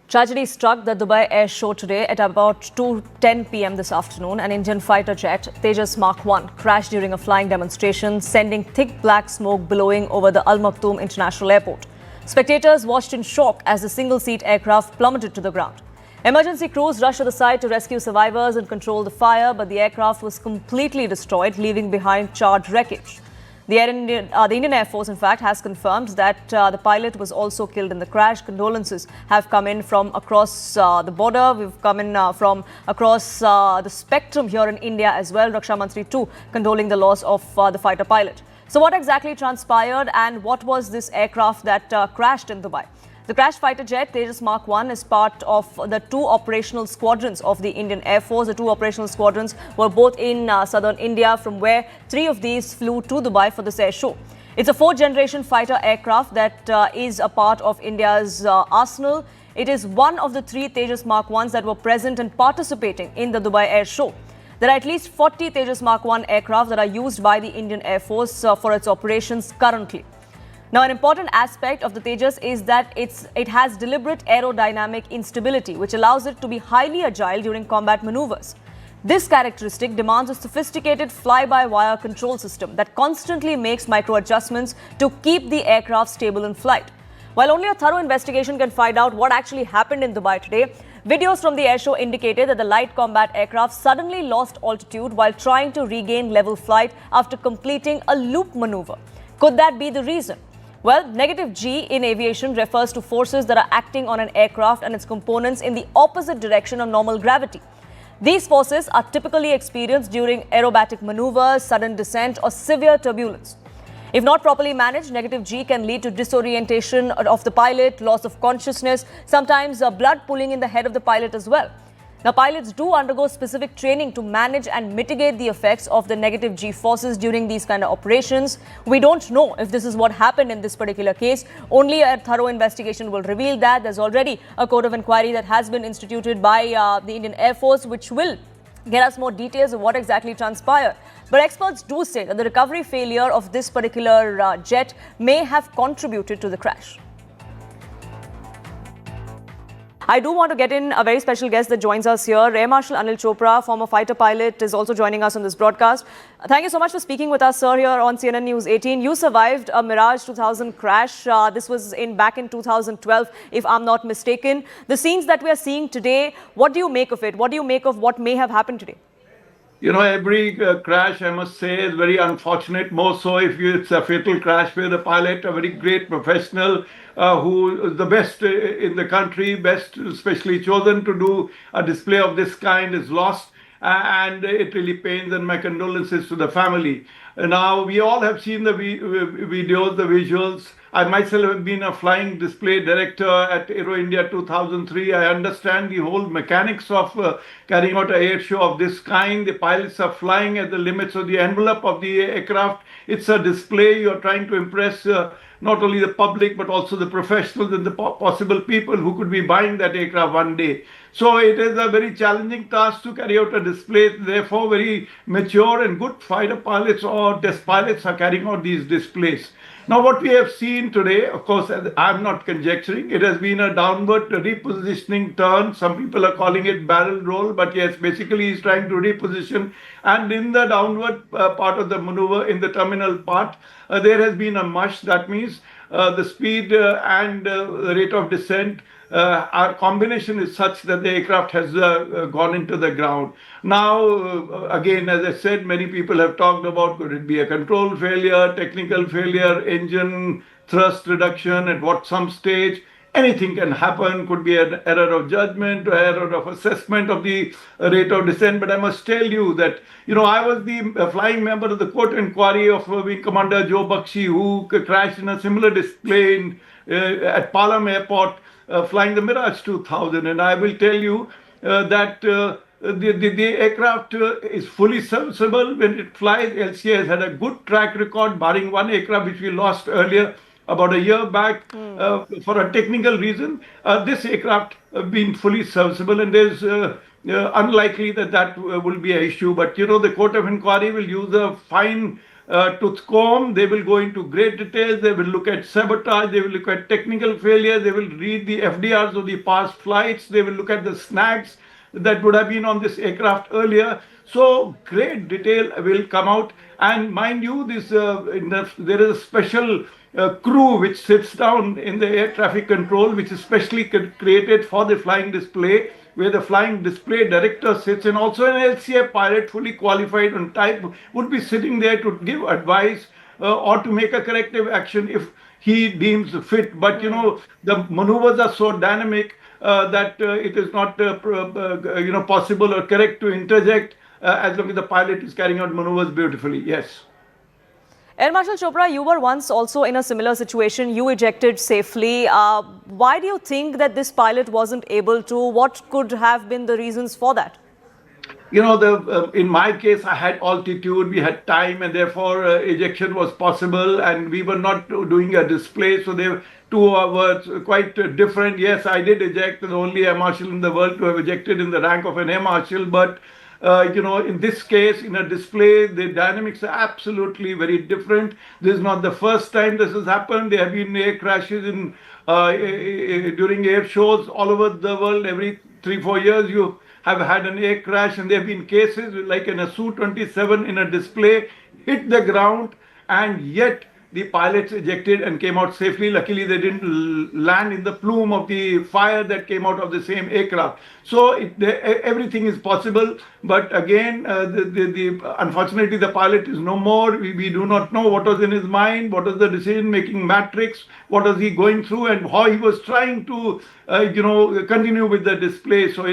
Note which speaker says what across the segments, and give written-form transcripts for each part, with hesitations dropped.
Speaker 1: Tragedy struck the Dubai Air Show today at about 2:10 p.m. this afternoon. An Indian fighter jet, Tejas Mark 1, crashed during a flying demonstration, sending thick black smoke billowing over the Al Maktoum International Airport. Spectators watched in shock as the single-seat aircraft plummeted to the ground. Emergency crews rushed to the site to rescue survivors and control the fire, but the aircraft was completely destroyed, leaving behind charred wreckage. The Indian Air Force, in fact, has confirmed that the pilot was also killed in the crash. Condolences have come in from across the border. We've come in from across the spectrum here in India as well. Raksha Mantri too condoling the loss of the fighter pilot. So what exactly transpired and what was this aircraft that crashed in Dubai? The crashed fighter jet, Tejas Mark 1, is part of the two operational squadrons of the Indian Air Force. The two operational squadrons were both in southern India, from where three of these flew to Dubai for this air show. It's a fourth-generation fighter aircraft that is a part of India's arsenal. It is one of the three Tejas Mark 1s that were present and participating in the Dubai Air Show. There are at least 40 Tejas Mark 1 aircraft that are used by the Indian Air Force for its operations currently. Now, an important aspect of the Tejas is that it has deliberate aerodynamic instability, which allows it to be highly agile during combat maneuvers. This characteristic demands a sophisticated fly-by-wire control system that constantly makes micro-adjustments to keep the aircraft stable in flight. While only a thorough investigation can find out what actually happened in Dubai today, videos from the air show indicated that the light combat aircraft suddenly lost altitude while trying to regain level flight after completing a loop maneuver. Could that be the reason? Well, negative G in aviation refers to forces that are acting on an aircraft and its components in the opposite direction of normal gravity. These forces are typically experienced during aerobatic maneuvers, sudden descent, or severe turbulence. If not properly managed, negative G can lead to disorientation of the pilot, loss of consciousness, sometimes blood pooling in the head of the pilot as well. Now, pilots do undergo specific training to manage and mitigate the effects of the negative G forces during these kind of operations. We don't know if this is what happened in this particular case. Only a thorough investigation will reveal that. There's already a court of inquiry that has been instituted by the Indian Air Force, which will get us more details of what exactly transpired. But experts do say that the recovery failure of this particular jet may have contributed to the crash. I do want to get in a very special guest that joins us here. Air Marshal Anil Chopra, former fighter pilot, is also joining us on this broadcast. Thank you so much for speaking with us, sir, here on CNN News 18. You survived a Mirage 2000 crash. This was back in 2012, if I'm not mistaken. The scenes that we are seeing today, what do you make of it? What do you make of what may have happened today?
Speaker 2: You know, every crash, I must say, is very unfortunate, more so if it's a fatal crash where the pilot, a very great professional, who is the best in the country, best especially chosen to do a display of this kind, is lost. And it really pains, and my condolences to the family. Now, we all have seen the videos, the visuals. I myself have been a flying display director at Aero India 2003. I understand the whole mechanics of carrying out an air show of this kind. The pilots are flying at the limits of the envelope of the aircraft. It's a display. You're trying to impress not only the public, but also the professionals and the possible people who could be buying that aircraft one day. So it is a very challenging task to carry out a display. Therefore, very mature and good fighter pilots or test pilots are carrying out these displays. Now, what we have seen today, of course, I'm not conjecturing, it has been a downward repositioning turn. Some people are calling it barrel roll, but yes, basically he's trying to reposition. And in the downward part of the maneuver, in the terminal part, there has been a mush. That means the speed and the rate of descent, our combination is such that the aircraft has gone into the ground. Now, again, as I said, many people have talked about, could it be a control failure, technical failure, engine thrust reduction, at what some stage. Anything can happen, could be an error of judgment or error of assessment of the rate of descent. But I must tell you that, you know, I was the flying member of the court inquiry of Wing Commander Joe Bakshi, who crashed in a similar display at Palam Airport, flying the Mirage 2000. And I will tell you that the aircraft is fully serviceable when it flies. LCA has had a good track record, barring one aircraft which we lost earlier about a year back for a technical reason. This aircraft been fully serviceable, and there's unlikely that will be an issue. But, you know, the court of inquiry will use a fine tooth comb. They will go into great details. They will look at sabotage. They will look at technical failures. They will read the FDRs of the past flights. They will look at the snags that would have been on this aircraft earlier. So great detail will come out. And mind you, there is a special crew which sits down in the air traffic control, which is specially created for the flying display, where the flying display director sits, and also an LCA pilot, fully qualified on type, would be sitting there to give advice or to make a corrective action if he deems fit. But the maneuvers are so dynamic that it is not possible or correct to interject as long as the pilot is carrying out maneuvers beautifully. Yes.
Speaker 1: Air Marshal Chopra, you were once also in a similar situation. You ejected safely. Why do you think that this pilot wasn't able to? What could have been the reasons for that?
Speaker 2: In my case, I had altitude, we had time, and therefore ejection was possible, and we were not doing a display, so they two were quite different. Yes, I did eject, the only air marshal in the world to have ejected in the rank of an air marshal, but in this case, in a display, the dynamics are absolutely very different. This is not the first time this has happened. There have been air crashes during air shows all over the world. Every 3-4 years, you have had an air crash, and there have been cases like in a Su-27 in a display hit the ground, and yet the pilots ejected and came out safely. Luckily, they didn't land in the plume of the fire that came out of the same aircraft. So everything is possible. But again, unfortunately, the pilot is no more. We do not know what was in his mind, what was the decision-making matrix, what was he going through, and how he was trying to, continue with the display. So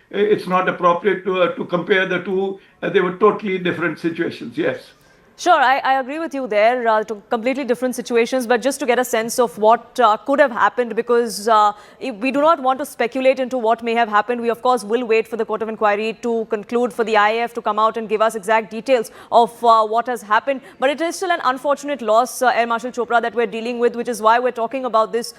Speaker 2: it's not appropriate to compare the two. They were totally different situations. Yes.
Speaker 1: Sure, I agree with you there, completely different situations, but just to get a sense of what could have happened, because we do not want to speculate into what may have happened. We, of course, will wait for the Court of Inquiry to conclude, for the IAF to come out and give us exact details of what has happened. But it is still an unfortunate loss, Air Marshal Chopra, that we're dealing with, which is why we're talking about this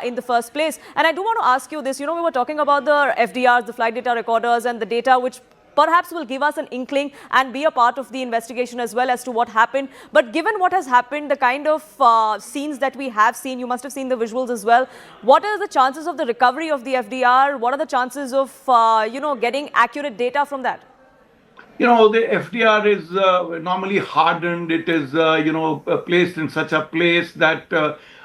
Speaker 1: in the first place. And I do want to ask you this. We were talking about the FDRs, the flight data recorders, and the data which perhaps will give us an inkling and be a part of the investigation as well as to what happened. But given what has happened, the kind of scenes that we have seen, you must have seen the visuals as well. What are the chances of the recovery of the FDR? What are the chances of, getting accurate data from that?
Speaker 2: The FDR is normally hardened. It is, placed in such a place that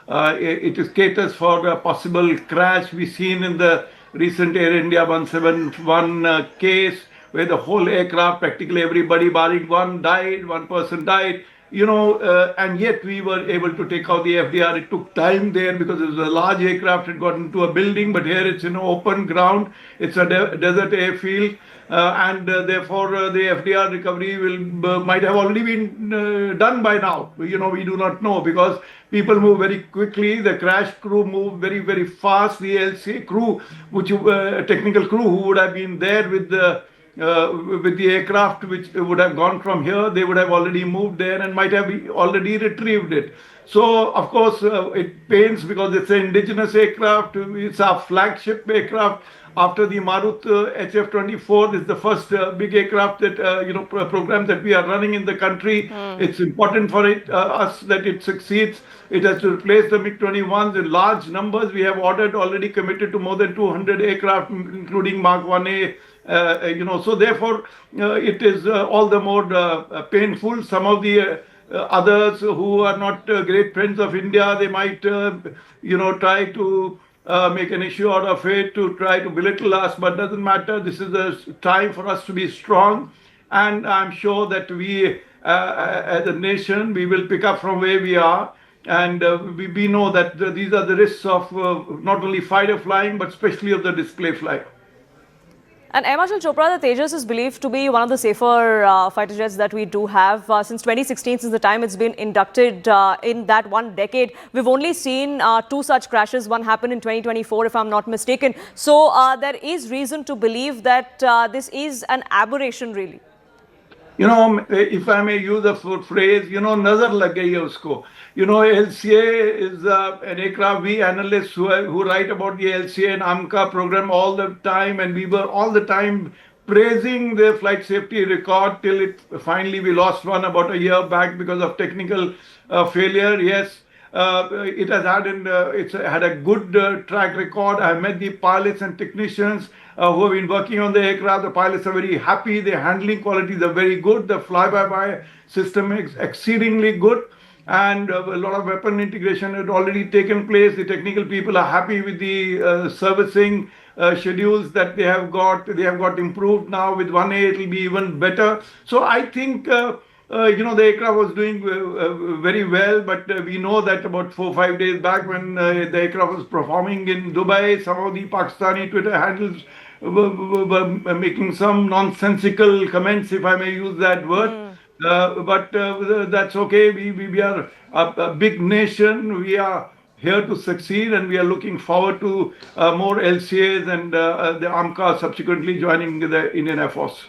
Speaker 2: it is caters for a possible crash. We've seen in the recent Air India 171 case, where the whole aircraft, practically everybody barring one person died, and yet we were able to take out the FDR. It took time there because it was a large aircraft, it got into a building, but here it's open ground, it's a desert airfield, and therefore the FDR recovery might have already been done by now. We do not know, because people move very quickly. The crash crew moved very, very fast. The LCA crew, technical crew who would have been there with the aircraft which would have gone from here, they would have already moved there and might have already retrieved it. So, of course, it pains because it's an indigenous aircraft. It's our flagship aircraft. After the Marut HF-24, this is the first big aircraft that, program that we are running in the country. It's important for us that it succeeds. It has to replace the MiG-21s in large numbers. We have already committed to more than 200 aircraft, including Mark 1A. So therefore, it is all the more painful. Some of the others who are not great friends of India, they might, try to make an issue out of it, to try to belittle us, but doesn't matter. This is a time for us to be strong, and I'm sure that we, as a nation, we will pick up from where we are. And we know that these are the risks of not only fighter flying, but especially of the display flight.
Speaker 1: And Air Marshal Chopra, the Tejas is believed to be one of the safer fighter jets that we do have. Since 2016, since the time it's been inducted in that one decade, we've only seen 2 such crashes. One happened in 2024, if I'm not mistaken. So there is reason to believe that this is an aberration, really.
Speaker 2: If I may use a phrase, nazar lag gayi hai usko. LCA is an aircraft. We analysts who write about the LCA and AMCA program all the time, and we were all the time praising the flight safety record till it finally we lost one about a year back because of technical failure. Yes, it has had it's had a good track record. I have met the pilots and technicians who have been working on the aircraft. The pilots are very happy. The handling qualities are very good. The fly-by-wire system is exceedingly good, and a lot of weapon integration had already taken place. The technical people are happy with the servicing schedules that they have got. They have got improved now. With 1A, it will be even better. So I think the aircraft was doing very well, but we know that about 4 or 5 days back, when the aircraft was performing in Dubai, some of the Pakistani Twitter handles were making some nonsensical comments, if I may use that word. But that's okay. We are a big nation. We are here to succeed, and we are looking forward to more LCAs and the AMCA subsequently joining the Indian Air Force.